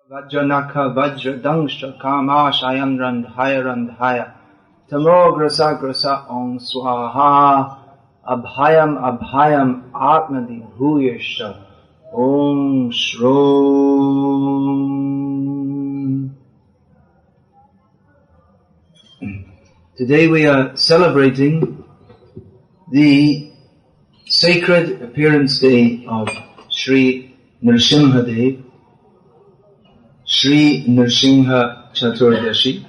Vajranaka Vajradangsha Kamashayam Randhaya Randhaya Tamo Grasa Grasa Om Swaha Abhayam Abhayam Atmadi Huyasha Om Shrom. Today we are celebrating the sacred appearance day of Sri Nrsimhadeva, Sri Nrsimha Chaturdashi.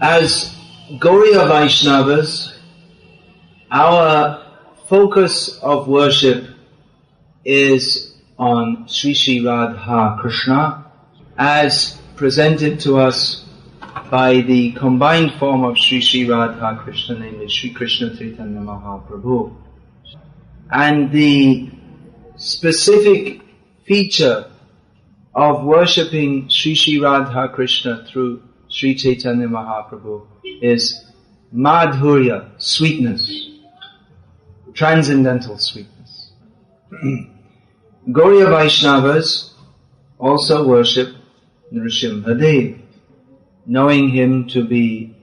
As Gauriya Vaishnavas, our focus of worship is on Sri Sri Radha Krishna as presented to us by the combined form of Sri Sri Radha Krishna, namely Sri Krishna Chaitanya Mahaprabhu. And the specific feature of worshipping Sri Sri Radha Krishna through Sri Chaitanya Mahaprabhu is madhurya, sweetness, transcendental sweetness. Gauriya Vaishnavas also worship Nrsimhadeva, knowing him to be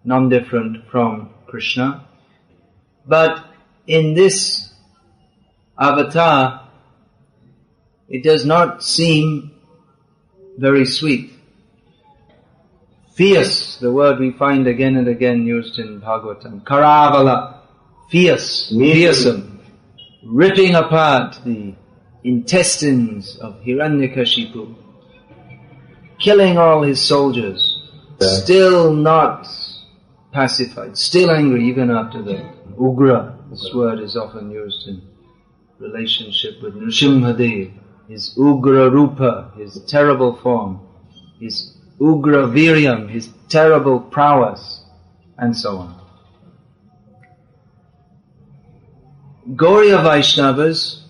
non-different from Krishna. But in this avatar, it does not seem very sweet. Fierce, the word we find again and again used in Bhagavatam. Karavala, fierce, fearsome, ripping apart the intestines of Hiranyakashipu, killing all his soldiers, still not pacified, still angry even after that. Ugra, this word is often used in relationship with Nrsimhadeva, his Ugra Rupa, his terrible form, his Ugra Viryam, his terrible prowess, and so on. Gauriya Vaishnavas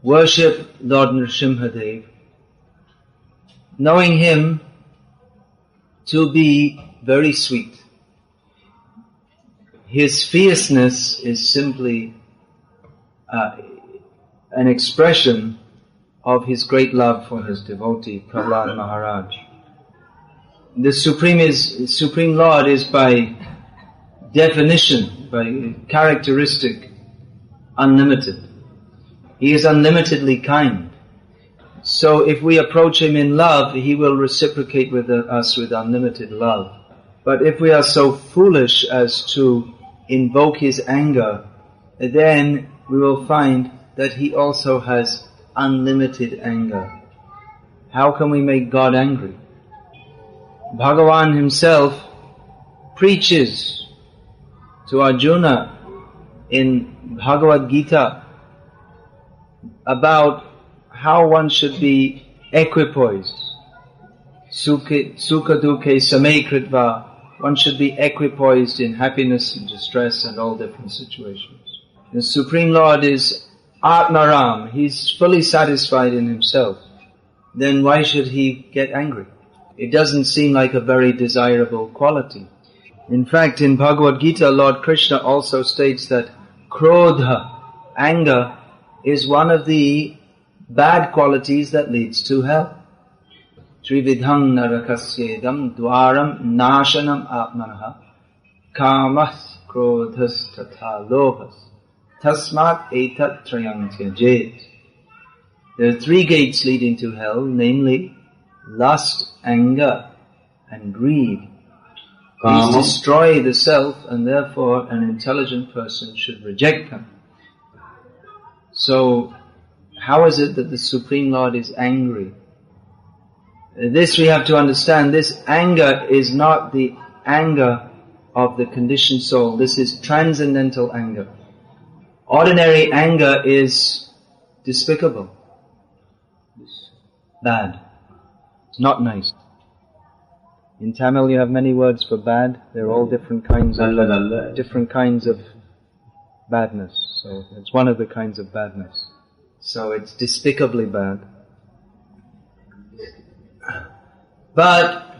worship Lord Nrsimhadeva, knowing him to be very sweet. His fierceness is simply an expression of his great love for his devotee, Prahlad Maharaj. The Supreme Lord is by definition, by characteristic, unlimited. He is unlimitedly kind. So if we approach him in love, he will reciprocate with us with unlimited love. But if we are so foolish as to invoke his anger, then we will find that he also has unlimited anger. How can we make God angry? Bhagavan himself preaches to Arjuna in Bhagavad Gita about how one should be equipoised. Sukha dukhe same kritva. One should be equipoised in happiness and distress and all different situations. The Supreme Lord is Atmaram. He's fully satisfied in himself. Then why should he get angry? It doesn't seem like a very desirable quality. In fact, in Bhagavad Gita, Lord Krishna also states that krodha, anger, is one of the bad qualities that leads to hell. Trividham narakasyedam dwaram nashanam atmanaha kamas krodhas tatha lobhas tasmat etat trayam tyajet. There are three gates leading to hell, namely lust, anger, and greed. These destroy the self, and therefore an intelligent person should reject them. So, how is it that the Supreme Lord is angry? This we have to understand. This anger is not the anger of the conditioned soul. This is transcendental anger. Ordinary anger is despicable. Bad. It's not nice. In Tamil you have many words for bad. They're all different kinds of badness. So it's one of the kinds of badness. So it's despicably bad. But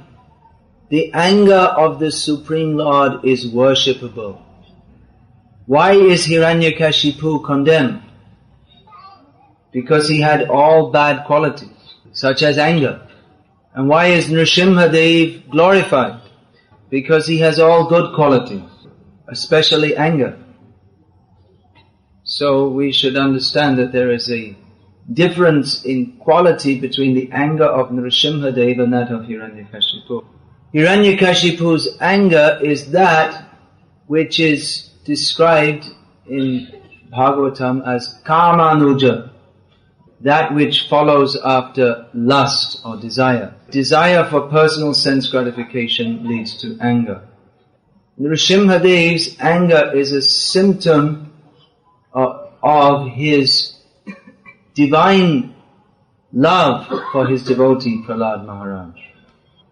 the anger of the Supreme Lord is worshipable. Why is Hiranyakashipu condemned? because he had all bad qualities, such as anger. And why is Nrsimhadeva glorified? Because he has all good qualities, especially anger. So we should understand that there is a difference in quality between the anger of Nrsimhadeva and that of Hiranyakashipu. Hiranyakashipu's anger is that which is described in Bhagavatam as Kamanuja, that which follows after lust or desire. Desire for personal sense gratification leads to anger. Nrsimhadeva's anger is a symptom of his divine love for his devotee Prahlad Maharaj.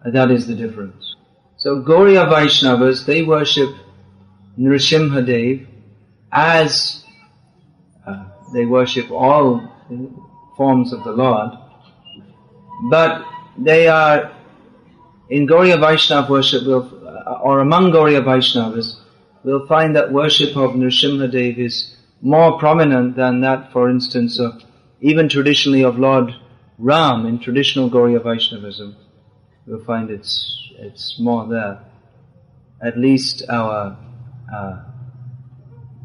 And that is the difference. So Gauriya Vaishnavas, they worship Nrsimhadeva as they worship all forms of the Lord, but they are in Gauriya Vaishnava worship, or among Gauriya Vaishnavas, we'll find that worship of Nrsimhadeva is more prominent than that, for instance, of even traditionally of Lord Ram. In traditional Gauriya Vaishnavism, we'll find it's more there. At least our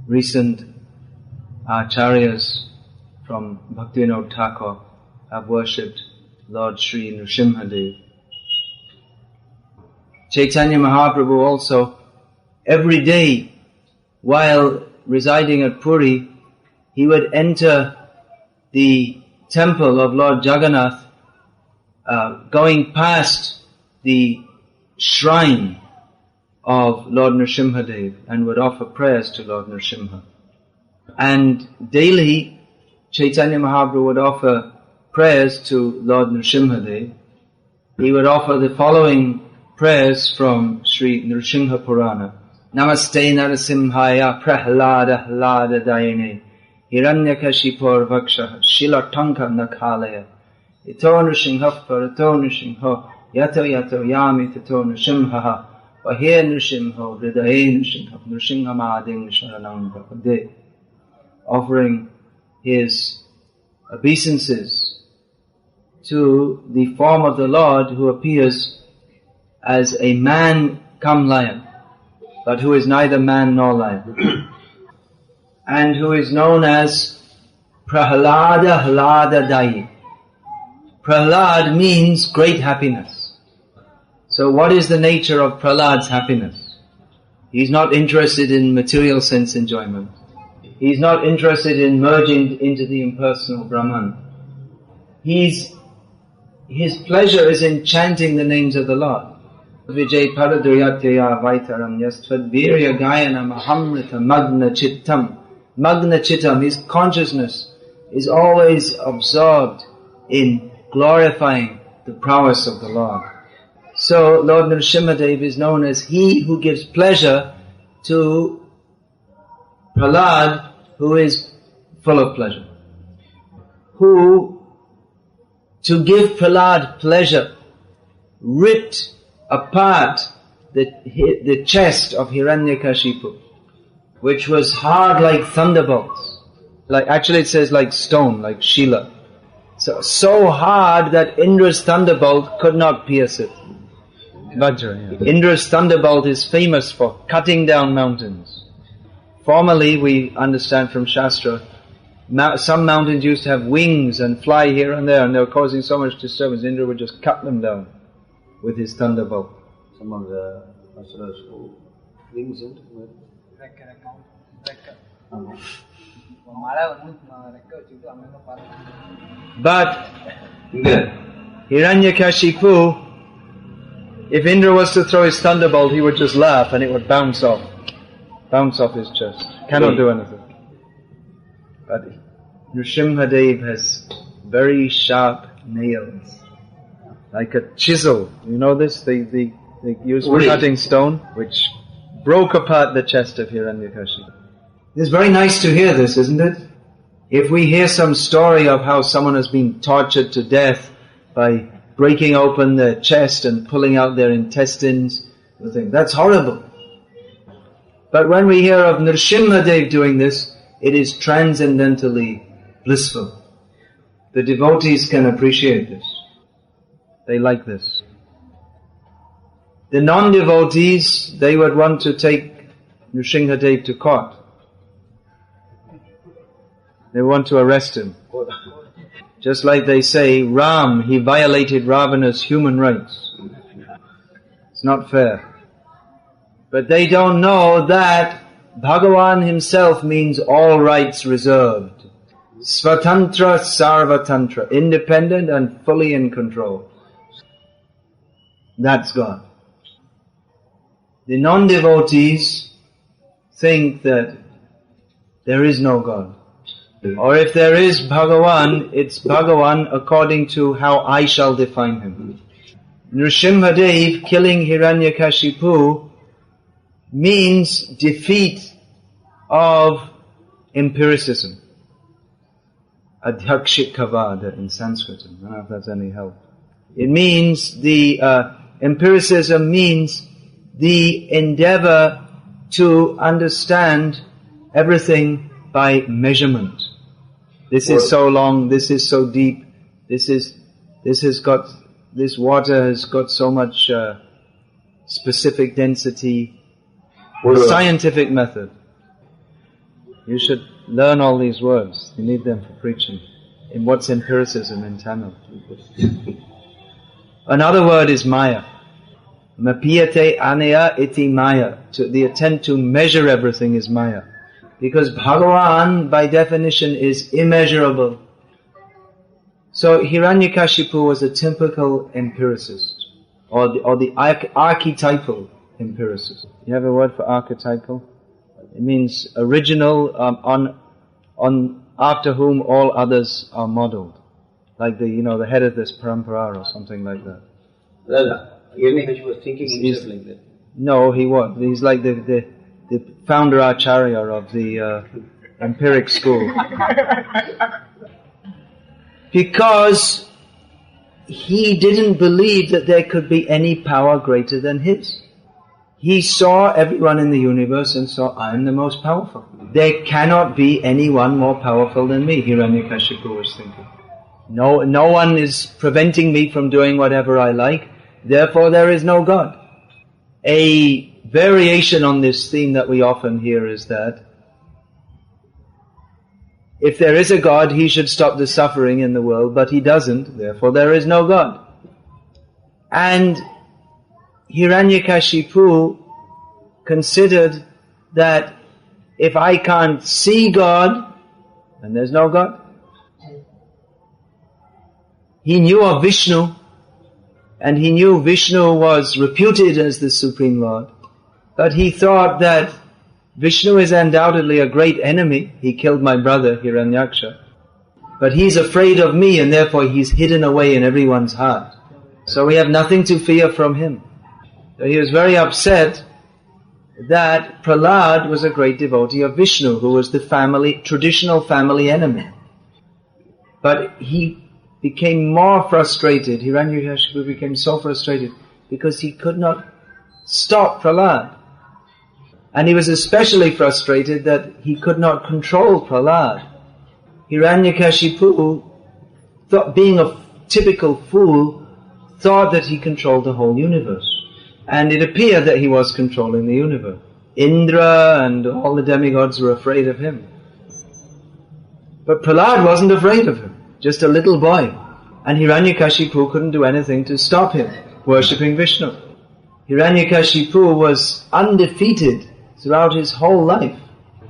recent acharyas from Bhakti Thakur have worshipped Lord Sri Nrsimhadeva. Chaitanya Mahaprabhu also, every day while residing at Puri, he would enter the temple of Lord Jagannath, going past the shrine of Lord Nrsimhadeva, and would offer prayers to Lord Nrsimha. And daily Chaitanya Mahaprabhu would offer prayers to Lord Nrsimhadeva. He would offer the following prayers from Sri Nrsimha Purana. Namaste Nrsimhaya Prahlada Hlada Dayane Hiranyakashipur Vaksha Shilatanka Nakalaya Ito Nrsimha Parato Nrsimha Yato Yato Yami Tato Nrsimha Vahe Nrsimha Hridaye Nrsimha Nrsimha Mading Sharanam Bhakade, offering his obeisances to the form of the Lord who appears as a man come lion, but who is neither man nor lion, and who is known as Prahlada Hlada Dayi. Prahlad means great happiness. So what is the nature of Prahlad's happiness? He's not interested in material sense enjoyment. He's not interested in merging into the impersonal Brahman. His pleasure is in chanting the names of the Lord. Vijay Paraduryatyaya Vaitaram Yastvadvirya Gayana Mahamrita Magna Chittam. Magna Chittam, his consciousness is always absorbed in glorifying the prowess of the Lord. So Lord Nrsimhadeva is known as he who gives pleasure to Prahlad, who is full of pleasure. Who, to give Prahlad pleasure, ripped apart the chest of Hiranyakashipu, which was hard like thunderbolts. Actually it says like stone, like Shila. So hard that Indra's thunderbolt could not pierce it. Vajra, yeah. Indra's thunderbolt is famous for cutting down mountains. Formerly, we understand from Shastra, some mountains used to have wings and fly here and there, and they were causing so much disturbance. Indra would just cut them down with his thunderbolt. Some of the Asuras wings and But Hiranyakashipu, if Indra was to throw his thunderbolt, he would just laugh and it would bounce off his chest. Cannot do anything. But Nrsimhadeva has very sharp nails, like a chisel. You know this? They use for cutting stone, which broke apart the chest of Hiranyakashipu. It's very nice to hear this, isn't it? If we hear some story of how someone has been tortured to death by breaking open their chest and pulling out their intestines, we think, that's horrible. But when we hear of Nrsimhadeva doing this, it is transcendentally blissful. The devotees can appreciate this. They like this. The non-devotees, they would want to take Nrsimhadeva to court. They want to arrest him. Just like they say, Ram, he violated Ravana's human rights. It's not fair. But they don't know that Bhagavan himself means all rights reserved. Svatantra Sarvatantra, independent and fully in control. That's God. The non-devotees think that there is no God. Or if there is Bhagavan, it's Bhagavan according to how I shall define him. Nrsimhadeva killing Hiranyakashipu means defeat of empiricism. Adhyakshikavada in Sanskrit. I don't know if that's any help. It means empiricism means the endeavor to understand everything by measurement. This is so long, this is so deep, this water has got so much specific density. The scientific method. You should learn all these words. You need them for preaching. In what's empiricism in Tamil? Another word is Maya. Mapiyate anaya iti Maya. The attempt to measure everything is Maya. Because Bhagavan, by definition, is immeasurable. So Hiranyakashipu was a typical empiricist, or the archetypal empiricist. You have a word for archetypal? It means original, after whom all others are modelled. Like the head of this parampara or something like that. Hiranyakashipu was thinking himself like that. No, he was. He's like the founder acharya of the empiric school. Because he didn't believe that there could be any power greater than his. He saw everyone in the universe and saw, I am the most powerful. There cannot be anyone more powerful than me, Hiranyakashipu was thinking. No one is preventing me from doing whatever I like, therefore there is no God. A variation on this theme that we often hear is that if there is a God, he should stop the suffering in the world, but he doesn't, therefore there is no God. And Hiranyakashipu considered that if I can't see God, then there's no God. He knew of Vishnu, and he knew Vishnu was reputed as the Supreme Lord, but he thought that Vishnu is undoubtedly a great enemy. He killed my brother Hiranyaksha, but he's afraid of me, and therefore he's hidden away in everyone's heart. So we have nothing to fear from him. So he was very upset that Prahlad was a great devotee of Vishnu, who was the traditional family enemy. But he became more frustrated. Hiranyakashipu became so frustrated because he could not stop Prahlad. And he was especially frustrated that he could not control Prahlad. Hiranyakashipu, being a typical fool, thought that he controlled the whole universe. And it appeared that he was controlling the universe. Indra and all the demigods were afraid of him. But Prahlad wasn't afraid of him, just a little boy. And Hiranyakashipu couldn't do anything to stop him worshipping Vishnu. Hiranyakashipu was undefeated throughout his whole life.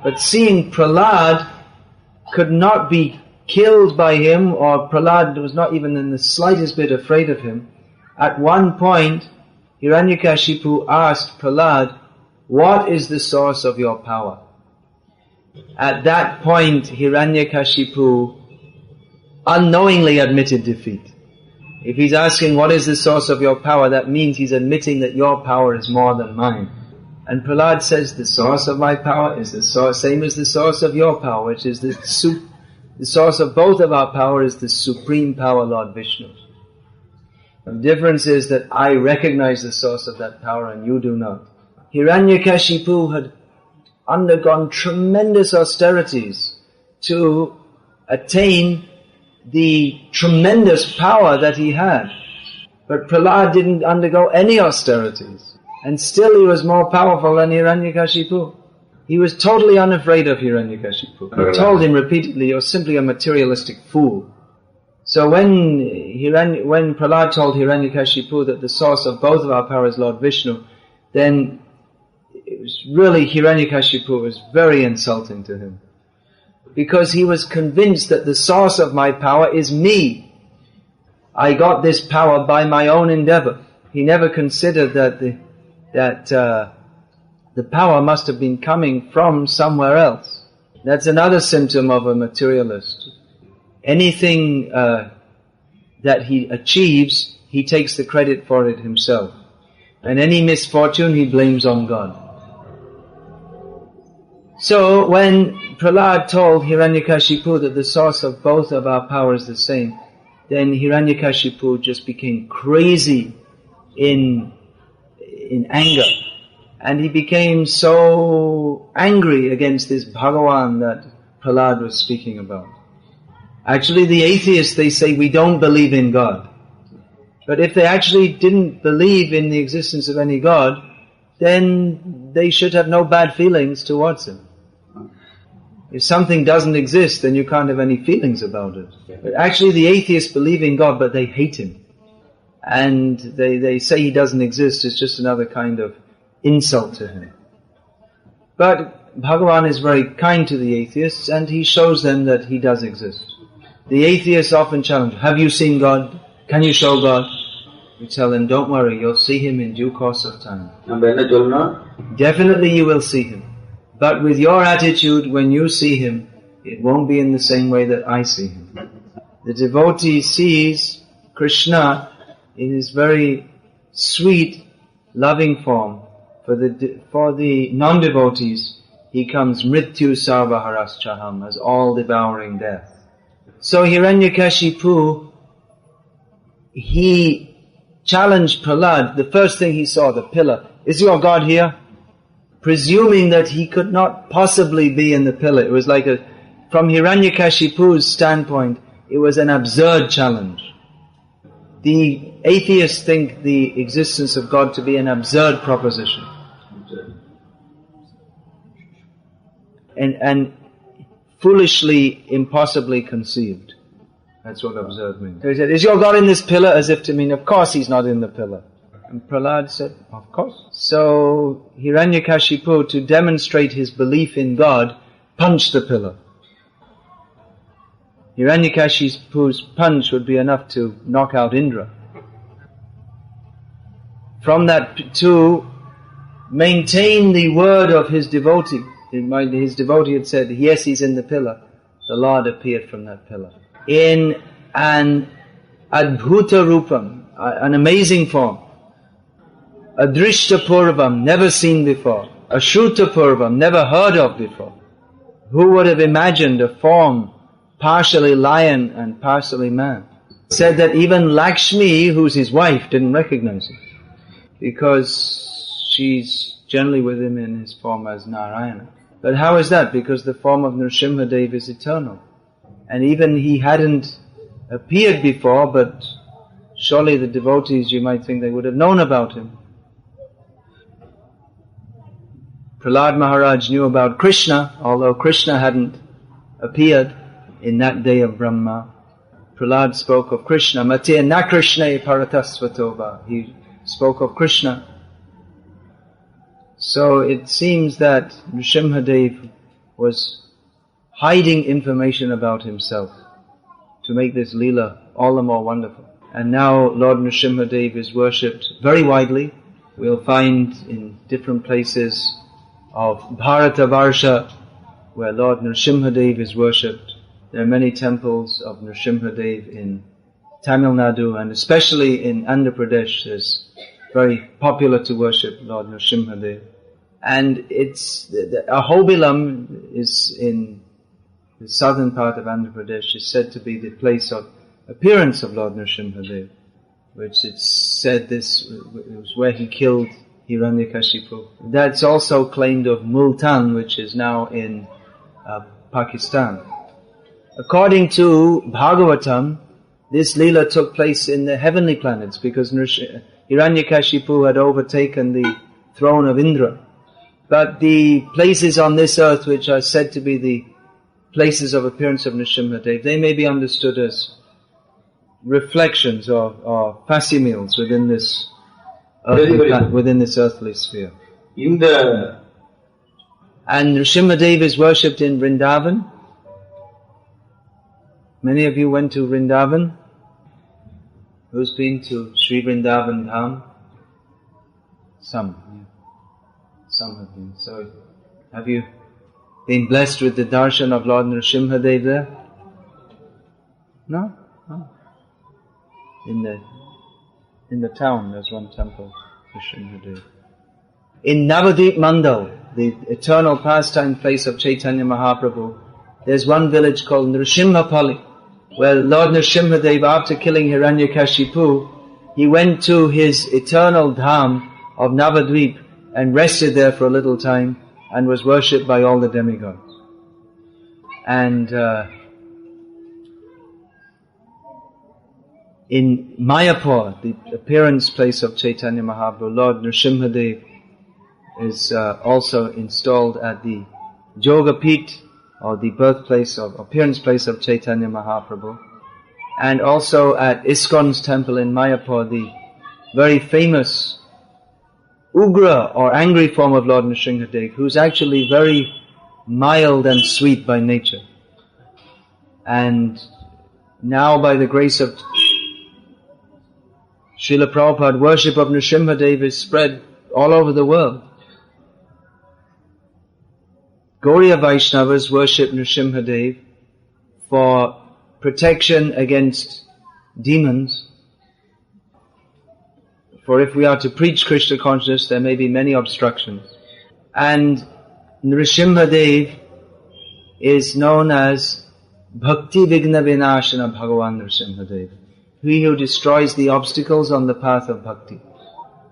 But seeing Prahlad could not be killed by him, or Prahlad was not even in the slightest bit afraid of him, at one point Hiranyakashipu asked Prahlad, what is the source of your power? At that point Hiranyakashipu unknowingly admitted defeat. If he's asking what is the source of your power, that means he's admitting that your power is more than mine. And Prahlad says the source of my power is the same as the source of your power, which is the source of both of our power is the supreme power, Lord Vishnu. The difference is that I recognize the source of that power and you do not. Hiranyakashipu had undergone tremendous austerities to attain the tremendous power that he had. But Prahlad didn't undergo any austerities. And still he was more powerful than Hiranyakashipu. He was totally unafraid of Hiranyakashipu. He told him repeatedly, you're simply a materialistic fool. So when Prahlad told Hiranyakashipu that the source of both of our power is Lord Vishnu, then it was really Hiranyakashipu was very insulting to him. Because he was convinced that the source of my power is me. I got this power by my own endeavor. He never considered that the power must have been coming from somewhere else. That's another symptom of a materialist. Anything that he achieves, he takes the credit for it himself. And any misfortune he blames on God. So when Prahlad told Hiranyakashipu that the source of both of our power is the same, then Hiranyakashipu just became crazy in anger. And he became so angry against this Bhagavan that Prahlad was speaking about. Actually, the atheists, they say we don't believe in God. But if they actually didn't believe in the existence of any God, then they should have no bad feelings towards him. If something doesn't exist, then you can't have any feelings about it. But actually the atheists believe in God, but they hate him. And they say he doesn't exist. It's just another kind of insult to him. But Bhagavan is very kind to the atheists, and he shows them that he does exist. The atheists often challenge, have you seen God? Can you show God? We tell them, don't worry, you'll see him in due course of time. Definitely you will see him. But with your attitude, when you see him, it won't be in the same way that I see him. The devotee sees Krishna in his very sweet, loving form. For the non-devotees, he comes Mrityu Sarvaharashchaham, as all-devouring death. So Hiranyakashipu, he challenged Prahlad. The first thing he saw, the pillar. Is your God here? Presuming that he could not possibly be in the pillar. It was like from Hiranyakashipu's standpoint, it was an absurd challenge. The atheists think the existence of God to be an absurd proposition. And foolishly, impossibly conceived. That's what absurd means. So he said, is your God in this pillar? As if to mean, of course he's not in the pillar. And Prahlad said, of course. So Hiranyakashipu, to demonstrate his belief in God, punched the pillar. Hiranyakashipu's punch would be enough to knock out Indra. From that, to maintain the word of his devotee, his devotee had said, yes, he's in the pillar. The Lord appeared from that pillar. In an adbhuta rupam, an amazing form. Adrishta purvam, never seen before. Ashruta purvam, never heard of before. Who would have imagined a form partially lion and partially man? Said that even Lakshmi, who's his wife, didn't recognize him. Because she's generally with him in his form as Narayana. But how is that? Because the form of Nrsimhadeva is eternal. And even he hadn't appeared before, but surely the devotees, you might think they would have known about him. Prahlad Maharaj knew about Krishna, although Krishna hadn't appeared in that day of Brahma. Prahlad spoke of Krishna. Mate na Krishna paratasvatova. He spoke of Krishna. So it seems that Nrsimhadeva was hiding information about himself to make this Leela all the more wonderful. And now Lord Nrsimhadeva is worshipped very widely. We'll find in different places of Bharatavarsha where Lord Nrsimhadeva is worshipped. There are many temples of Nrsimhadeva in Tamil Nadu, and especially in Andhra Pradesh. It's very popular to worship Lord Nrsimhadeva. And it's Ahobilam is in the southern part of Andhra Pradesh, is said to be the place of appearance of Lord Nrsimhadeva, which it's said this was where he killed Hiranyakashipu. That's also claimed of Multan, which is now in Pakistan. according to Bhagavatam, this Leela took place in the heavenly planets because Hiranyakashipu had overtaken the throne of Indra. But the places on this earth which are said to be the places of appearance of Nrsimhadeva, they may be understood as reflections or facsimiles within this earthly sphere. And Nrsimhadeva is worshipped in Vrindavan. Many of you went to Vrindavan. Who's been to Sri Vrindavan Dham? Some have been. So, have you been blessed with the darshan of Lord Nrsimhadeva there? No? In the town, there's one temple, Nrsimhadeva. In Navadvip Mandal, the eternal pastime place of Chaitanya Mahaprabhu, there's one village called Nrsimhapalli, where Lord Nrsimhadeva, after killing Hiranyakashipu, he went to his eternal dham of Navadvip and rested there for a little time and was worshipped by all the demigods. And in Mayapur, the appearance place of Chaitanya Mahaprabhu, Lord Nrsimhadeva is also installed at the Jogapit, or the birthplace of, appearance place of Chaitanya Mahaprabhu, and also at ISKCON's temple in Mayapur, the very famous Ugra or angry form of Lord Nrsimhadeva, who's actually very mild and sweet by nature. And now by the grace of Srila Prabhupada, worship of Nrsimhadeva is spread all over the world. Gauriya Vaishnavas worship Nrsimhadeva for protection against demons. For if we are to preach Krishna consciousness, there may be many obstructions. And Nrsimhadeva is known as Bhakti Vigna Vinashana Bhagavan Nrsimhadeva, he who destroys the obstacles on the path of bhakti.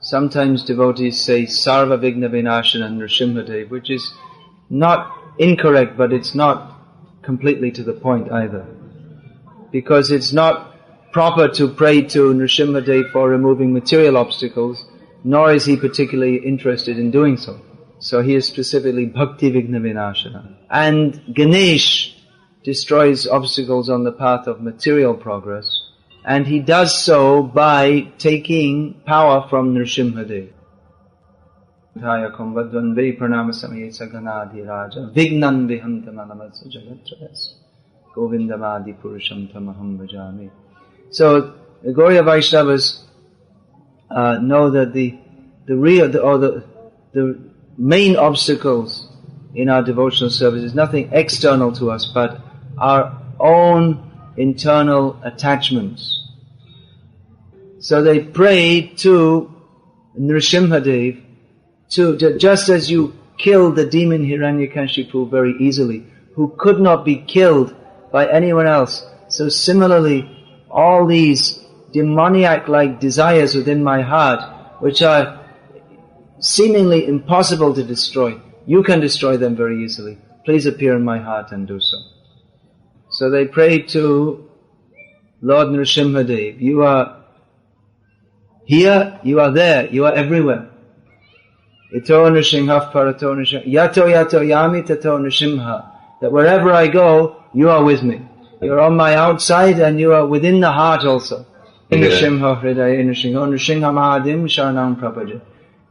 Sometimes devotees say Sarva Vigna Vinashana Nrsimhadeva, which is not incorrect, but it's not completely to the point either. Because it's not proper to pray to Nrsimhadeva for removing material obstacles, nor is he particularly interested in doing so. So he is specifically Bhakti Vigna Vinashana. And Ganesh destroys obstacles on the path of material progress, and he does so by taking power from Nrsimhadeva. Vignan vihantam jagatrayas Govindamadi purusham tamaham bhajami. So the Gauriya Vaishnavas know that the main obstacles in our devotional service is nothing external to us, but our own internal attachments. So they pray to Nrsimhadev, just as you killed the demon Hiranyakashipu very easily, who could not be killed by anyone else. So similarly, all these demoniac-like desires within my heart, which are seemingly impossible to destroy, you can destroy them very easily. Please appear in my heart and do so. So they pray to Lord Nrsimhadev. You are here, you are there, you are everywhere. Ito Nrsimha parato Nrsimha. Yato yami tato Nrsimha. That wherever I go, you are with me. You are on my outside and you are within the heart also. Nrsimha hridaya Nrsimha. Nrsimhamadim sharanam prapaja.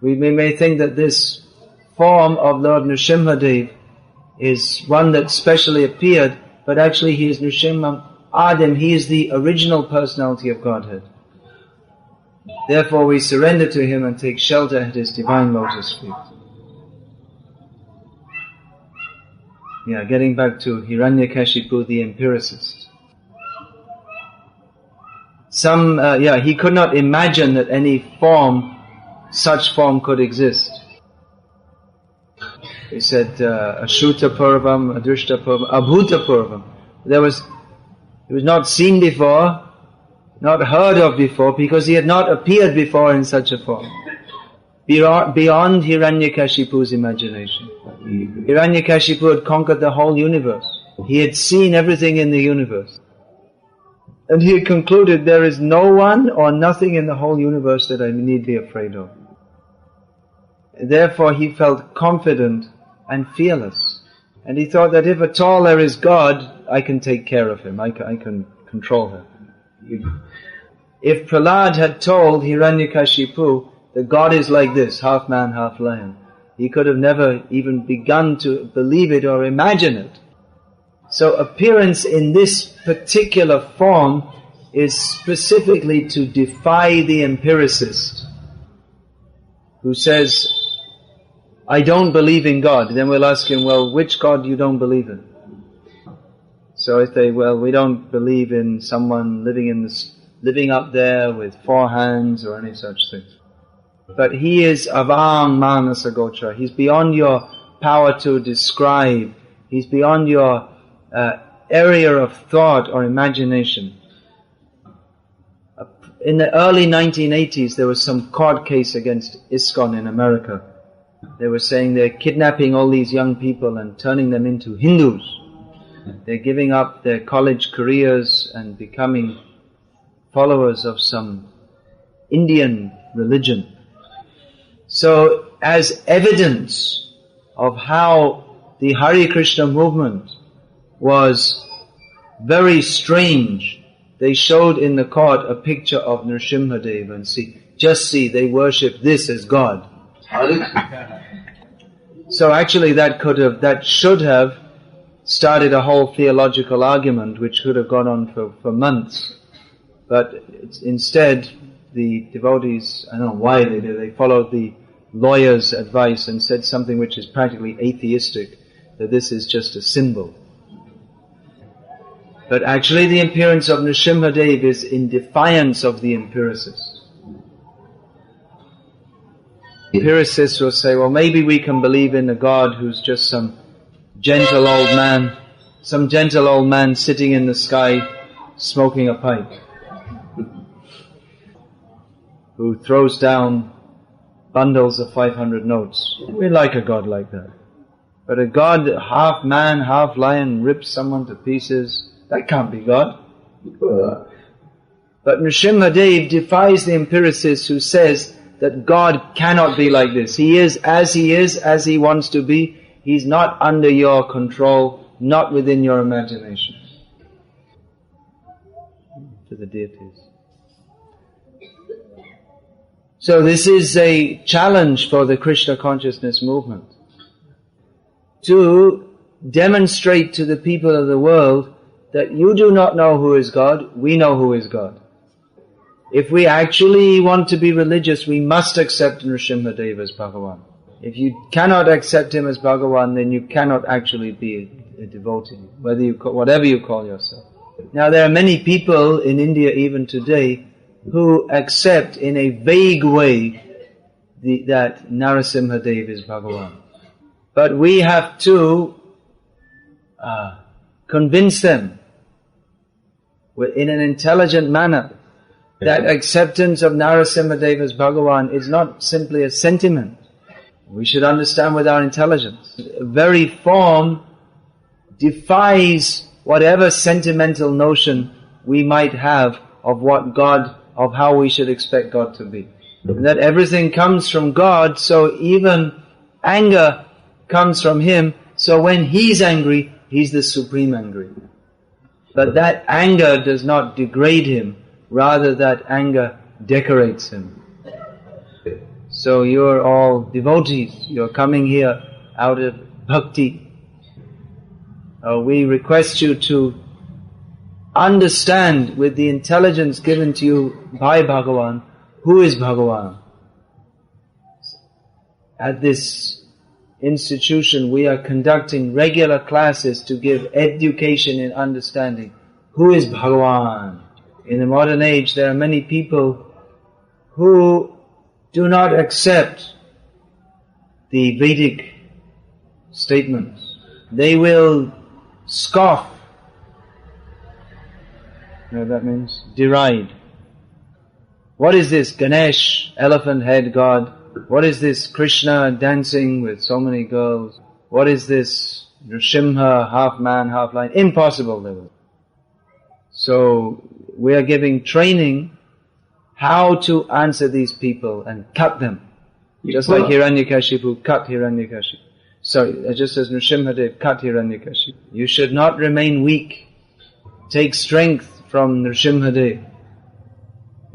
We may think that this form of Lord Nrsimhadev is one that specially appeared, but actually he is Nrsimha Adim, he is the original personality of Godhead. Therefore we surrender to him and take shelter at his divine lotus feet. Yeah, getting back to Hiranyakashipu the empiricist. He could not imagine that any such form could exist. He said, Ashruta Purvam, Adrishta Purvam, Abhuta Purvam. It was not seen before, not heard of before, because he had not appeared before in such a form. Beyond Hiranyakashipu's imagination. Hiranyakashipu had conquered the whole universe. He had seen everything in the universe. And he had concluded there is no one or nothing in the whole universe that I need be afraid of. Therefore he felt confident and fearless. And he thought that if at all there is God, I can take care of him, I can control him. If Prahlad had told Hiranyakashipu that God is like this, half man, half lion, he could have never even begun to believe it or imagine it. So appearance in this particular form is specifically to defy the empiricist who says, I don't believe in God. Then we'll ask him, well, which God you don't believe in? So I say, well, we don't believe in someone living up there with 4 hands or any such thing. But he is avang manasa gochara. He's beyond your power to describe. He's beyond your area of thought or imagination. In the early 1980s, there was some court case against ISKCON in America. They were saying they're kidnapping all these young people and turning them into Hindus. They're giving up their college careers and becoming followers of some Indian religion. So, as evidence of how the Hare Krishna movement was very strange, they showed in the court a picture of Nrsimhadeva and see, they worship this as God. So actually that should have started a whole theological argument which could have gone on for months. But instead, the devotees, I don't know why they did, they followed the lawyer's advice and said something which is practically atheistic, that this is just a symbol. But actually the appearance of Nrsimhadeva is in defiance of the empiricists. Empiricists will say, well, maybe we can believe in a God who's just some gentle old man sitting in the sky smoking a pipe, who throws down bundles of 500 notes. We like a God like that. But a God half man, half lion, rips someone to pieces, that can't be God. But Nrsimhadeva defies the empiricist who says that God cannot be like this. He is, as he wants to be. He's not under your control, not within your imagination. To the deities. So this is a challenge for the Krishna consciousness movement, to demonstrate to the people of the world that you do not know who is God, we know who is God. If we actually want to be religious, we must accept Nrsimhadeva as Bhagavan. If you cannot accept him as Bhagavan, then you cannot actually be a devotee, whatever you call yourself. Now there are many people in India even today who accept in a vague way that Nrsimhadeva is Bhagavan. But we have to convince them in an intelligent manner that acceptance of Nrsimhadeva as Bhagavan is not simply a sentiment. We should understand with our intelligence. The very form defies whatever sentimental notion we might have of what God, of how we should expect God to be. And that everything comes from God, so even anger comes from Him, so when He's angry, He's the supreme angry. But that anger does not degrade Him, rather that anger decorates Him. So you're all devotees, you're coming here out of Bhakti. We request you to understand with the intelligence given to you by Bhagavan, who is Bhagavan. At this institution we are conducting regular classes to give education in understanding who is Bhagavan. In the modern age there are many people who do not accept the Vedic statements. They will scoff. You know what that means? Deride. What is this Ganesh, elephant head god? What is this Krishna dancing with so many girls? What is this Nrsimha, half man, half lion. Impossible they were. So we are giving training how to answer these people and cut them. Just like Hiranyakashipu cut Hiranyakashipu. Sorry, just as Nrsimhadeva cut Hiranyakashipu. You should not remain weak. Take strength from Nrsimhadeva.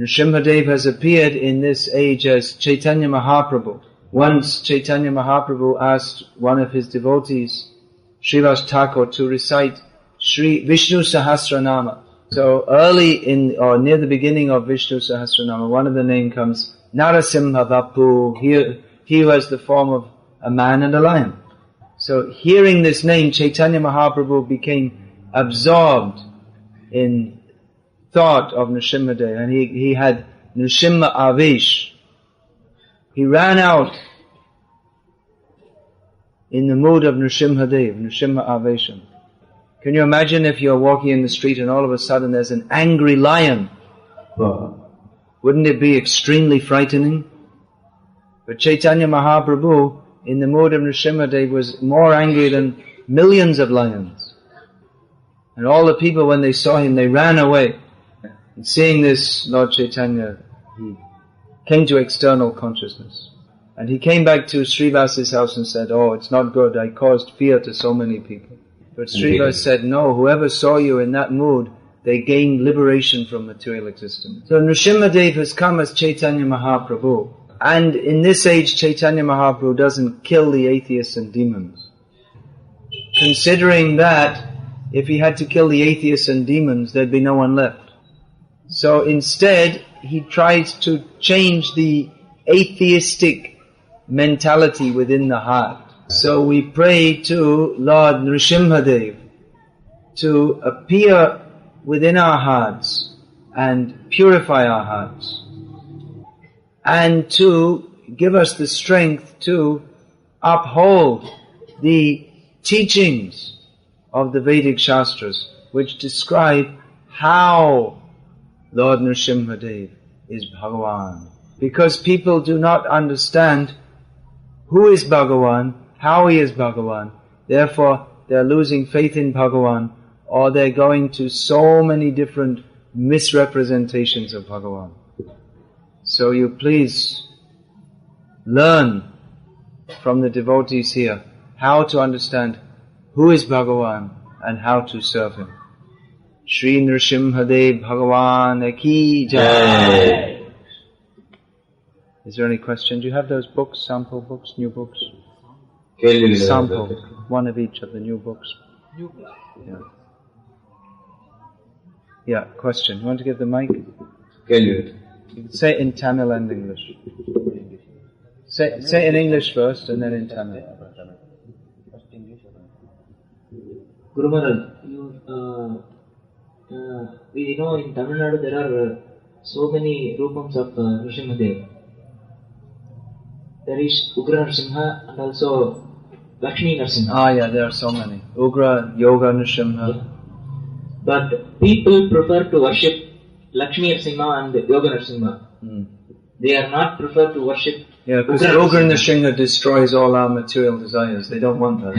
Nrsimhadeva has appeared in this age as Chaitanya Mahaprabhu. Once Chaitanya Mahaprabhu asked one of his devotees, Srivas Thakur, to recite Sri Vishnu Sahasranama. So early in, or near the beginning of Vishnu Sahasranama, one of the name comes Nrsimhadeva. He was the form of a man and a lion. So hearing this name, Chaitanya Mahaprabhu became absorbed in thought of Nrsimhadeva, and he had Nrsimha Avesh. He ran out in the mood of Nrsimhadeva, Nrsimha Avesham. Can you imagine if you're walking in the street and all of a sudden there's an angry lion? Wouldn't it be extremely frightening? But Chaitanya Mahaprabhu, in the mood of Nrsimhadeva, was more angry than millions of lions. And all the people, when they saw him, they ran away. And seeing this, Lord Chaitanya, he came to external consciousness. And he came back to Srivas's house and said, "Oh, it's not good, I caused fear to so many people." But Srivas said, "No, whoever saw you in that mood, they gained liberation from material existence." So Nrsimhadeva has come as Chaitanya Mahaprabhu. And in this age, Chaitanya Mahaprabhu doesn't kill the atheists and demons. Considering that, if he had to kill the atheists and demons, there'd be no one left. So instead, he tried to change the atheistic mentality within the heart. So we pray to Lord Nrsimhadeva to appear within our hearts and purify our hearts, and to give us the strength to uphold the teachings of the Vedic Shastras, which describe how Lord Nrsimhadeva is Bhagavan. Because people do not understand who is Bhagavan, how he is Bhagavan, therefore they are losing faith in Bhagavan, or they're going to so many different misrepresentations of Bhagavan. So you please learn from the devotees here how to understand who is Bhagavan and how to serve him. Shri Nrsimhadeva Bhagavan Ki Jai. Is there any question? Do you have those books, sample books, new books? Sample, one of each of the new books. Yeah. Yeah, question. You want to give the mic? You can say it in Tamil and English. Say it in English first and then in Tamil. Guru Maharaj, we know in Tamil Nadu there are so many rupams of Nrsimhadeva. There is Ugra Nrsimha and also Lakshmi Nrsimha. Ah, yeah, there are so many. Ugra, Yoga Nrsimha. Yeah. But people prefer to worship Lakshmi Nrsimha and Yoga Nrsimha. They are not prefer to worship. Yeah, because Ugra Nrsimha destroys all our material desires. They don't want that.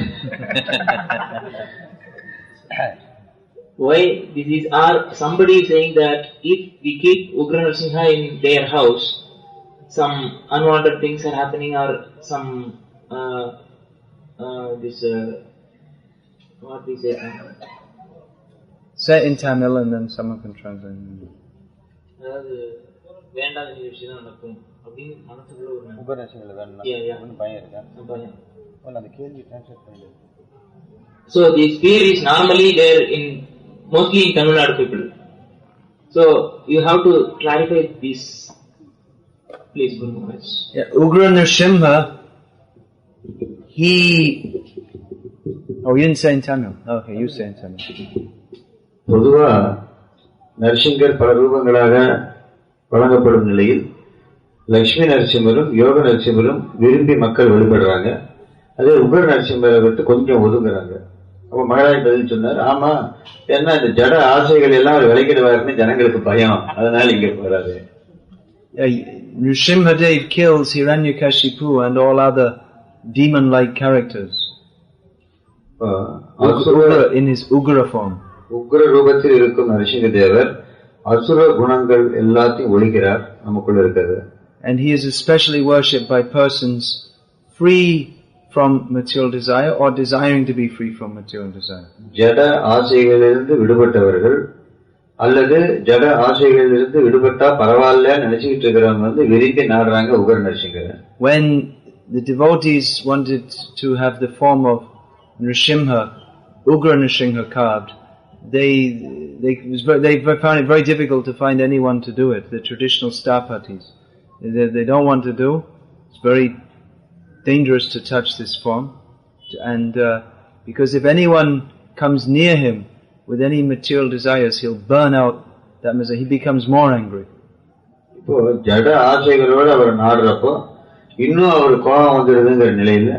Why this is? Somebody is saying that if we keep Ugra Nrsimha in their house, some unwanted things are happening, or some what we say? Say it in Tamil and then someone can translate. So this fear is normally there mostly in Tamil Nadu people. So you have to clarify this, please, Guru Maharaj. Yeah, Ugra Nrsimha, oh, you didn't say in Tamil. Okay, you say in Tamil. பொதுவா நரசிங்கர் பல ரூபங்களாக வழங்கப்படும் நிலையில் லட்சுமி நரசிம்மரும் யோக நரசிம்மரும் விரும்பி மக்கள் வழிபடுறாங்க. அதே உக்ர நரசிம்மரை விட்டு கொஞ்சம் ஒதுங்குறாங்க. அப்ப மகராஜ் பதில் சொன்னார், ஆமா, ஏன்னா இந்த ஜட ஆசைகள் எல்லாம் அவர் விலகிடுவாருன்னு ஜனங்களுக்கு பயம், அதனால இங்க போறாரு. Nrsimhadeva kills Hiranyakashipu and all other demon-like characters. in his Ugra form. உக்ர ரூபத்தில் இருக்கும் நரசிங்க தேவர் அசுர குணங்கள் எல்லாத்தையும் ஒழிக்கிறார், நமக்குள்ள இருக்கிறது. And he is especially worshipped by persons free from material desire or desiring to be free from material desire. ஜட ஆசைகளிலிருந்து விடுபட்டவர்கள் அல்லது ஜட ஆசைகளிலிருந்து விடுபட்டா பரவாயில்ல நினைச்சுக்கிட்டு இருக்கிறவங்க விரும்பி நாடுறாங்க உக்ர நரசிங்கரை. When the devotees wanted to have the form of Nrsimha, Ugra Nrsimha carved, they found it very difficult to find anyone to do it. The traditional stapatis, they don't want to do. It's very dangerous to touch this form, and because if anyone comes near him with any material desires, he'll burn out that misery. He becomes more angry. இப்போ ஜட ஆசைகளோடு அவர் நாடுறப்போ இன்னும் அவர் கோபம் வந்துடுதுங்கிற நிலையில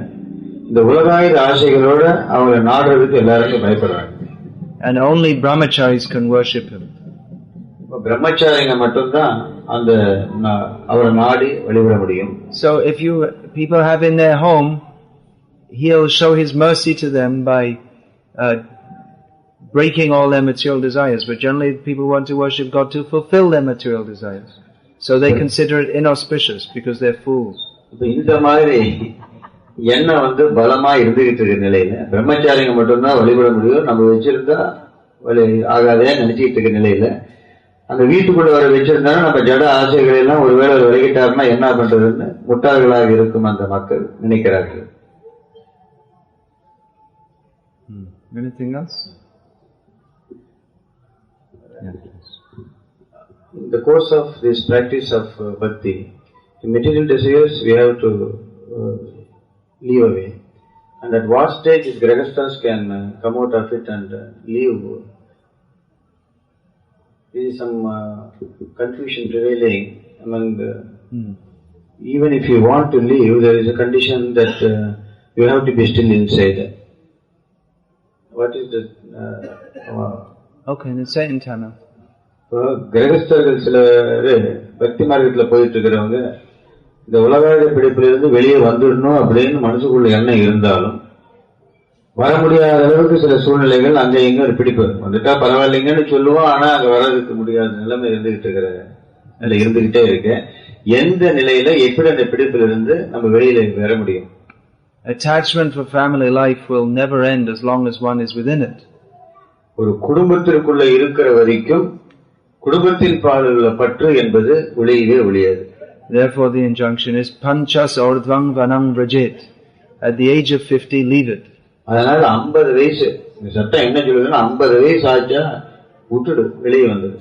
இந்த உலகாயுத ஆசைகளோட அவரை நாடுறதுக்கு எல்லாருக்கும் பயப்படுறாங்க. And only brahmacharis can worship him. பிரம்மச்சாரிங்க மட்டும்தான் அந்த அவரை நாடி வழிபட முடியும். So if people have in their home, he'll show his mercy to them by breaking all their material desires. But generally people want to worship God to fulfill their material desires. So they consider it inauspicious because they're fools. இந்த மாதிரி எண்ணம் பலமா இருந்துகிட்டு இருக்க நிலையில பிரம்மச்சாரிங்க மட்டும்தான் வழிபட முடியும், நம்ம வச்சிருந்தா ஆகாதே நினைச்சுக்கிட்டு இருக்க நிலையில அந்த வீட்டுக்குள்ள வர வச்சிருந்தா நம்ம ஜட ஆசைகள் எல்லாம் ஒருவேளை விலகிட்டாருன்னா என்ன பண்றதுன்னு முட்டாள்களாக இருக்கும் அந்த மக்கள் நினைக்கிறார்கள். Anything else? In the course of this practice of bhakti, the material desires we have to leave away. And at what stage is grahasthas can come out of it and leave? There is some confusion prevailing among the... Even if you want to leave, there is a condition that you have to be still inside. What is the... Okay, let's say in Tamil. கிரகஸ்தர்கள் சிலர் பக்தி மார்க்கத்தில் போயிட்டு இருக்கிறவங்க இந்த உலகாயுத பிடிப்பிலிருந்து வெளியே வந்துடணும் அப்படின்னு மனசுக்குள்ள எண்ணம் இருந்தாலும் வர முடியாத அளவுக்கு சில சூழ்நிலைகள் அங்க இங்க ஒரு பிடிப்பு வந்துட்டா பரவாயில்லைங்கன்னு சொல்லுவோம், ஆனா அங்க வர்றதுக்கு முடியாத நிலைமை இருந்துகிட்டே இருக்கு. எந்த நிலையில எப்படி அந்த பிடிப்பிலிருந்து நம்ம வெளியில வர முடியும்? Attachment for family life will never end as long as one is within it. ஒரு குடும்பத்திற்குள்ள இருக்கிற வரைக்கும் குடும்பத்தின் பாலுள்ள பற்று என்பது ஒளியவே ஒளியாது. Therefore the injunction is panchas ordhvam vanam vrajet. At the age of 50 leave it. அதனால 50 வயசு இந்த சட்டம் என்ன சொல்லுதுன்னா 50 வயசு ஆச்சா விட்டுடு, வெளியே வந்தது.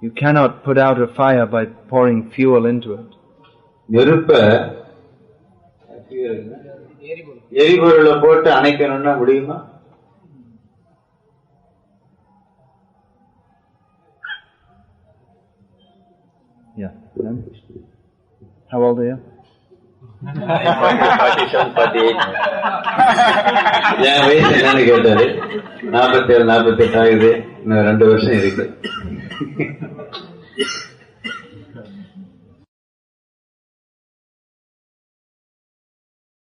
You cannot put out a fire by pouring fuel into it. நெருப்ப எரிபொருளை போட்டு அணைக்கணும்னா முடியுமா? Yeah. How old are you? 47, 48. என் வயசு என்னன்னு கேட்டாரு. 47, 48 ஆகுது. இன்னும் 2 வருஷம் இருக்கு.